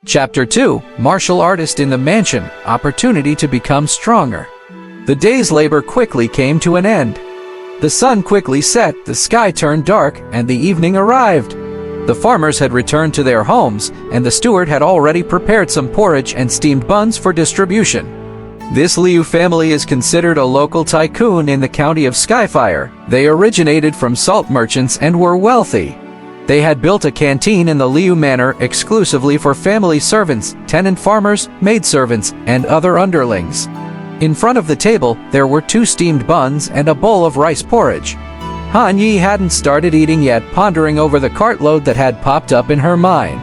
Chapter 2, Martial Artist in the Mansion, Opportunity to Become Stronger. The day's labor quickly came to an end. The sun quickly set, the sky turned dark, and the evening arrived. The farmers had returned to their homes, and the steward had already prepared some porridge and steamed buns for distribution. This Leu family is considered a local tycoon in the county of Skyfire. They originated from salt merchants and were wealthy. They had built a canteen in the Leu Manor exclusively for family servants, tenant farmers, maidservants, and other underlings. In front of the table, there were 2 steamed buns and a bowl of rice porridge. Han Yi hadn't started eating yet, pondering over the cartload that had popped up in her mind.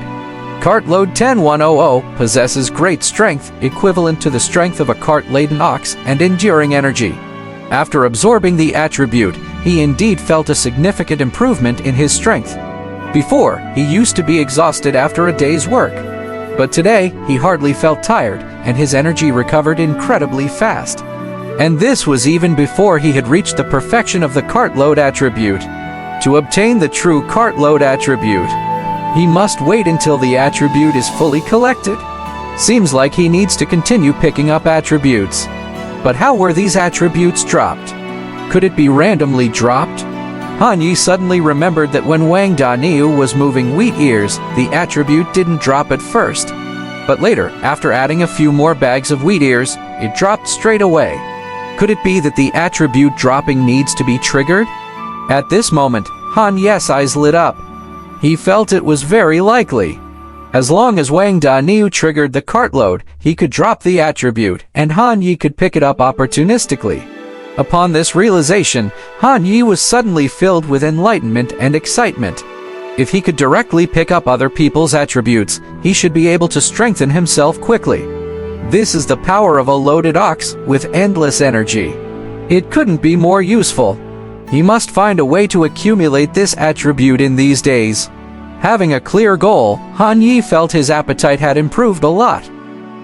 Cartload 10100 possesses great strength, equivalent to the strength of a cart-laden ox, and enduring energy. After absorbing the attribute, he indeed felt a significant improvement in his strength. Before, he used to be exhausted after a day's work. But today, he hardly felt tired, and his energy recovered incredibly fast. And this was even before he had reached the perfection of the cartload attribute. To obtain the true cartload attribute, he must wait until the attribute is fully collected. Seems like he needs to continue picking up attributes. But how were these attributes dropped? Could it be randomly dropped? Han Yi suddenly remembered that when Wang Daniu was moving wheat ears, the attribute didn't drop at first. But later, after adding a few more bags of wheat ears, it dropped straight away. Could it be that the attribute dropping needs to be triggered? At this moment, Han Yi's eyes lit up. He felt it was very likely. As long as Wang Daniu triggered the cartload, he could drop the attribute, and Han Yi could pick it up opportunistically. Upon this realization, Han Yi was suddenly filled with enlightenment and excitement. If he could directly pick up other people's attributes, he should be able to strengthen himself quickly. This is the power of a loaded ox with endless energy. It couldn't be more useful. He must find a way to accumulate this attribute in these days. Having a clear goal, Han Yi felt his appetite had improved a lot.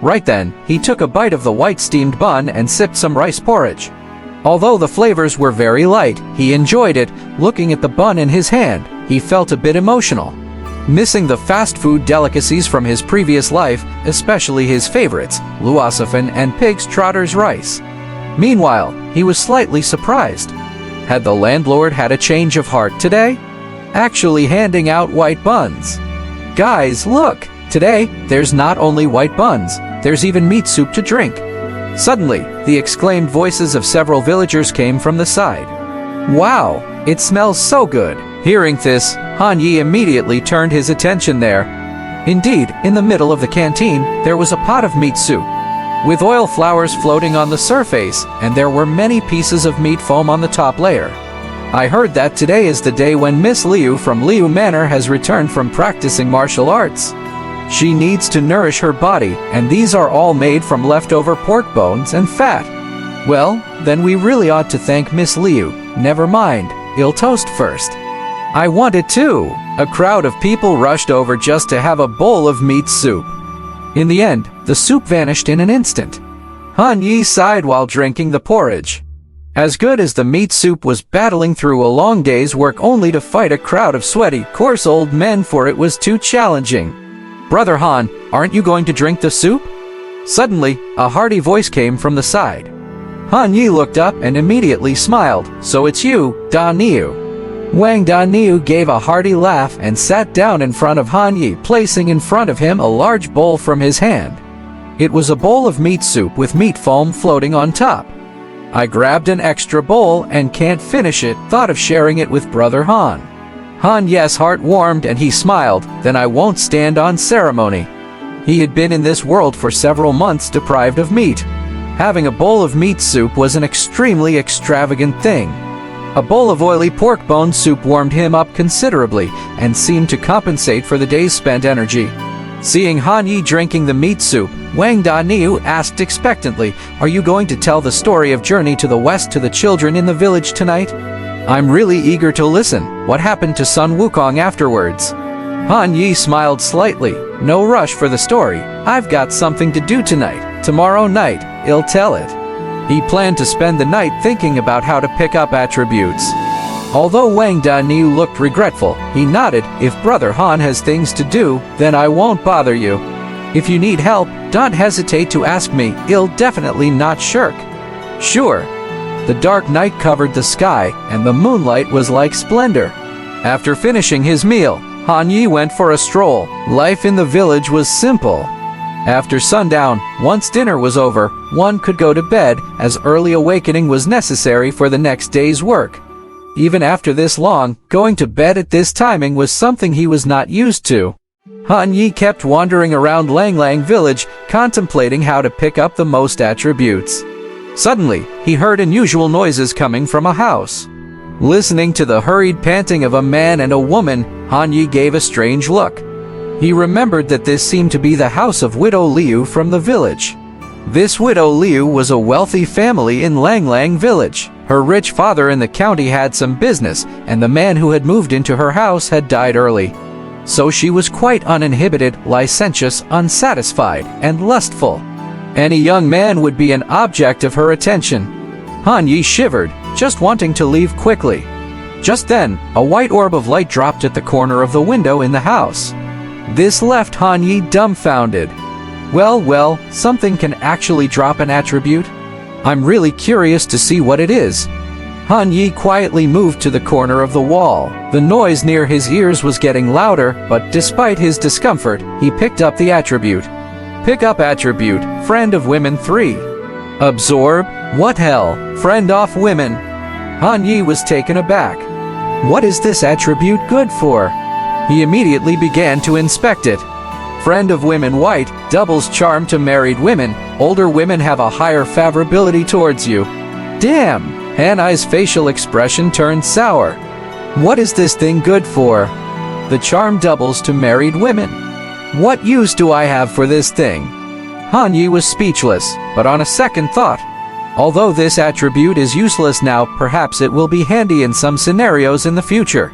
Right then, he took a bite of the white steamed bun and sipped some rice porridge. Although the flavors were very light, he enjoyed it. Looking at the bun in his hand, he felt a bit emotional. Missing the fast food delicacies from his previous life, especially his favorites, luosafen and pig's trotter's rice. Meanwhile, he was slightly surprised. Had the landlord had a change of heart today? Actually handing out white buns. Guys, look! Today, there's not only white buns, there's even meat soup to drink. Suddenly, the exclaimed voices of several villagers came from the side. Wow, it smells so good! Hearing this, Han Yi immediately turned his attention there. Indeed, in the middle of the canteen, there was a pot of meat soup, with oil flowers floating on the surface, and there were many pieces of meat foam on the top layer. I heard that today is the day when Miss Leu from Leu Manor has returned from practicing martial arts. She needs to nourish her body, and these are all made from leftover pork bones and fat. Well, then we really ought to thank Miss Leu. Never mind, I'll toast first. I want it too. A crowd of people rushed over just to have a bowl of meat soup. In the end, the soup vanished in an instant. Han Yi sighed while drinking the porridge. As good as the meat soup was, battling through a long day's work only to fight a crowd of sweaty, coarse old men, for it was too challenging. Brother Han, aren't you going to drink the soup? Suddenly, a hearty voice came from the side. Han Yi looked up and immediately smiled. So it's you, Daniu. Wang Daniu gave a hearty laugh and sat down in front of Han Yi, placing in front of him a large bowl from his hand. It was a bowl of meat soup with meat foam floating on top. I grabbed an extra bowl and can't finish it, thought of sharing it with Brother Han. Han Yi's heart warmed and he smiled. Then I won't stand on ceremony. He had been in this world for several months deprived of meat. Having a bowl of meat soup was an extremely extravagant thing. A bowl of oily pork bone soup warmed him up considerably and seemed to compensate for the day's spent energy. Seeing Han Yi drinking the meat soup, Wang Daniu asked expectantly, "Are you going to tell the story of journey to the west to the children in the village tonight?" "I'm really eager to listen. What happened to Sun Wukong afterwards?" Han Yi smiled slightly. "No rush for the story. I've got something to do tonight. Tomorrow night, I'll tell it." He planned to spend the night thinking about how to pick up attributes. Although Wang Daniu looked regretful, he nodded. "If Brother Han has things to do, then I won't bother you." If you need help, don't hesitate to ask me, I'll definitely not shirk. Sure. The dark night covered the sky, and the moonlight was like splendor. After finishing his meal, Han Yi went for a stroll. Life in the village was simple. After sundown, once dinner was over, one could go to bed, as early awakening was necessary for the next day's work. Even after this long, going to bed at this timing was something he was not used to. Han Yi kept wandering around Langlang Village, contemplating how to pick up the most attributes. Suddenly, he heard unusual noises coming from a house. Listening to the hurried panting of a man and a woman, Han Yi gave a strange look. He remembered that this seemed to be the house of Widow Leu from the village. This Widow Leu was a wealthy family in Langlang Village. Her rich father in the county had some business, and the man who had moved into her house had died early. So she was quite uninhibited, licentious, unsatisfied, and lustful. Any young man would be an object of her attention. Han Yi shivered, just wanting to leave quickly. Just then, a white orb of light dropped at the corner of the window in the house. This left Han Yi dumbfounded. Well, something can actually drop an attribute? I'm really curious to see what it is. Han Yi quietly moved to the corner of the wall. The noise near his ears was getting louder, but despite his discomfort, he picked up the attribute. Pick up attribute, Friend of Women 3. Absorb? What hell? Friend off women. Han Yi was taken aback. What is this attribute good for? He immediately began to inspect it. Friend of Women White, doubles charm to married women. Older women have a higher favorability towards you. Damn! Han Yi's facial expression turned sour. What is this thing good for? The charm doubles to married women. What use do I have for this thing? Han Yi was speechless, but on a second thought, although this attribute is useless now, perhaps it will be handy in some scenarios in the future.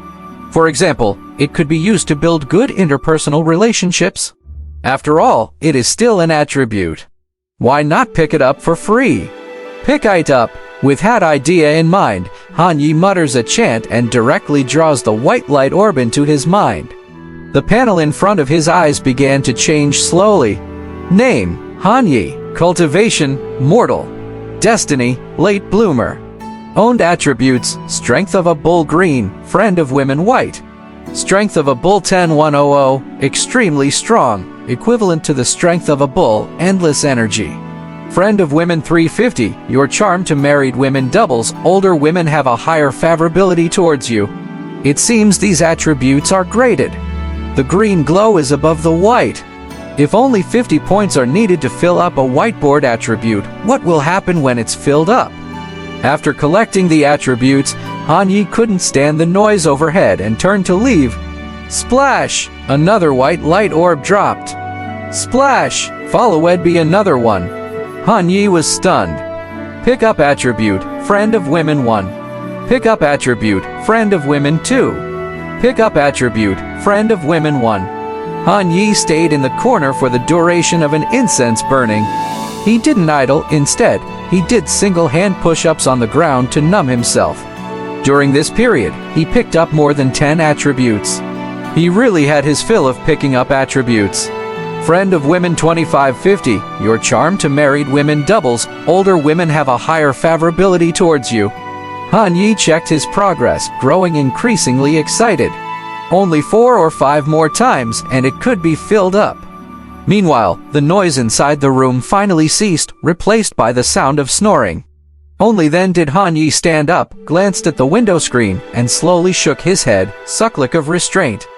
For example, it could be used to build good interpersonal relationships. After all, it is still an attribute. Why not pick it up for free? Pick it up. With that idea in mind, Han Yi mutters a chant and directly draws the white light orb into his mind. The panel in front of his eyes began to change slowly. Name, Han Yi. Cultivation, mortal. Destiny, late bloomer. Owned attributes, strength of a bull green, friend of women white. Strength of a bull 10100, extremely strong, equivalent to the strength of a bull, endless energy. Friend of Women 350, your charm to married women doubles, older women have a higher favorability towards you. It seems these attributes are graded. The green glow is above the white. If only 50 points are needed to fill up a whiteboard attribute, what will happen when it's filled up? After collecting the attributes, Han Yi couldn't stand the noise overhead and turned to leave. Splash! Another white light orb dropped. Splash! Followed by another one. Han Yi was stunned. Pick up attribute, Friend of Women 1. Pick up attribute, Friend of Women 2. Pick up attribute, Friend of Women 1. Han Yi stayed in the corner for the duration of an incense burning. He didn't idle, instead, he did single-hand push-ups on the ground to numb himself. During this period, he picked up more than 10 attributes. He really had his fill of picking up attributes. Friend of Women 2550, your charm to married women doubles, older women have a higher favorability towards you. Han Yi checked his progress, growing increasingly excited. Only 4 or 5 more times, and it could be filled up. Meanwhile, the noise inside the room finally ceased, replaced by the sound of snoring. Only then did Han Yi stand up, glanced at the window screen, and slowly shook his head, sucklick of restraint.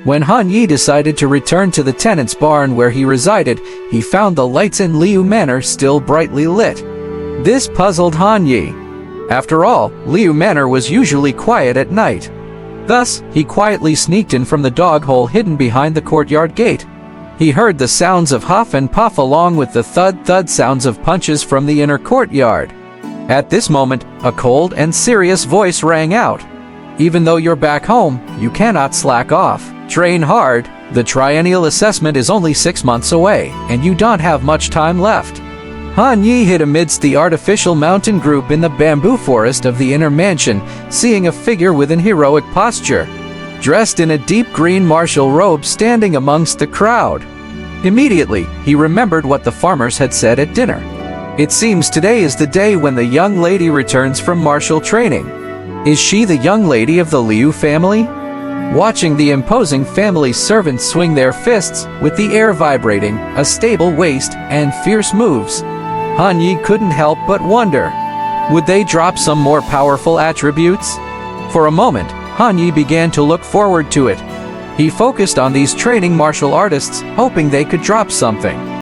When Han Yi decided to return to the tenant's barn where he resided, he found the lights in Leu Manor still brightly lit. This puzzled Han Yi. After all, Leu Manor was usually quiet at night. Thus, he quietly sneaked in from the dog hole hidden behind the courtyard gate. He heard the sounds of huff and puff along with the thud-thud sounds of punches from the inner courtyard. At this moment, a cold and serious voice rang out. Even though you're back home, you cannot slack off. Train hard. The triennial assessment is only 6 months away, and you don't have much time left. Han Yi hid amidst the artificial mountain group in the bamboo forest of the inner mansion, seeing a figure with an heroic posture, dressed in a deep green martial robe standing amongst the crowd. Immediately, he remembered what the farmers had said at dinner. It seems today is the day when the young lady returns from martial training. Is she the young lady of the Leu family? Watching the imposing family servants swing their fists, with the air vibrating, a stable waist, and fierce moves, Han Yi couldn't help but wonder. Would they drop some more powerful attributes? For a moment, Han Yi began to look forward to it. He focused on these training martial artists, hoping they could drop something.